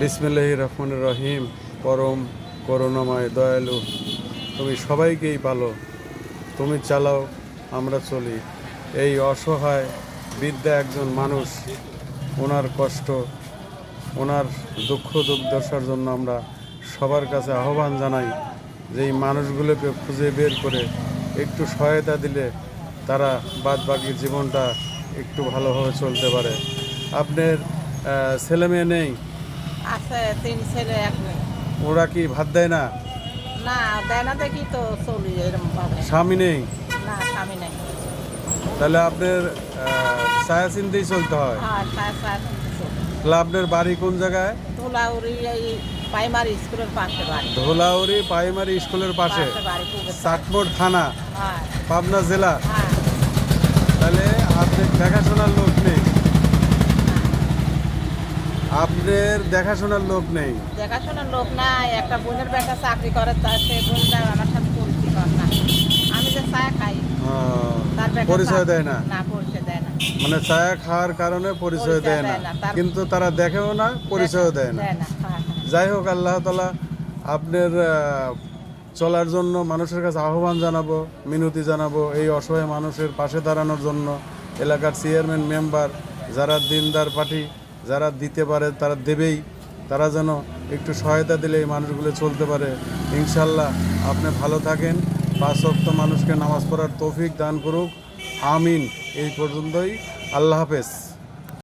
বিসমিল্লাহির রহমানির রহিম। পরম করুণাময় দয়ালু, তুমি সবাইকেই পালো, তুমি চালাও, আমরা চলি। এই অসহায় বৃদ্ধা একজন মানুষ, ওনার কষ্ট, ওনার দুঃখ দুর্দশার জন্য আমরা সবার কাছে আহ্বান জানাই যে এই মানুষগুলোকে খুঁজে বের করে একটু সহায়তা দিলে তারা বাদ বাকি জীবনটা একটু ভালোভাবে চলতে পারে। আপনার ছেলে মেয়ে নেই? আছে 3 ছেলে 1 মেয়ে। ওরা কি ভাত দেয় না? না দেয় না দেখি তো চলি এরকম ভাবে। স্বামী নেই? না স্বামী নেই। তাহলে আপনার ছায়া চিন্তেই চলতে হয়। হ্যাঁ তাহলে আপনার বাড়ি কোন জায়গায়? ধুলাউড়ি এই প্রাইমারি স্কুলের পাশে বাড়ি। ধোলাউড়ি প্রাইমারি স্কুলের পাশে, বাড়ি পুকুর। চাটমোড় থানা, হ্যাঁ পাবনা জেলা। হ্যাঁ। তাহলে আপনার দেখাশোনার লোক নেই? আপনার দেখাশোনার লোক নেই? দেখাশোনার লোক নাই। একটা বোনের বেটা চাকরি করে, সে বোনটা আমার সাথে পরিচিত না। আমি যে চা খাই তার বেটা পরিচয় দেয় না? না পরিচয় দেয় না। মানে চায়া খাওয়ার কারণে পরিচয় দেয় না, কিন্তু তারা দেখেও না, পরিচয়ও দেয় না। হ্যাঁ। যাই হোক, আল্লাহ তাআলা আপনার চলার জন্য মানুষের কাছে আহ্বান জানাবো, মিনতি জানাবো এই অসহায় মানুষের পাশে দাঁড়ানোর জন্য। এলাকার চেয়ারম্যান মেম্বার যারা দিনদার পার্টি, যারা দিতে পারে তারা দেবেই, তারা যেন একটু সহায়তা দিলে এই মানুষগুলো চলতে পারে। ইনশাল্লাহ আপনি ভালো থাকেন, 5 ওয়াক্ত মানুষকে নামাজ পড়ার তৌফিক দান করুক, আমিন। এই পর্যন্তই, আল্লাহ হাফেজ।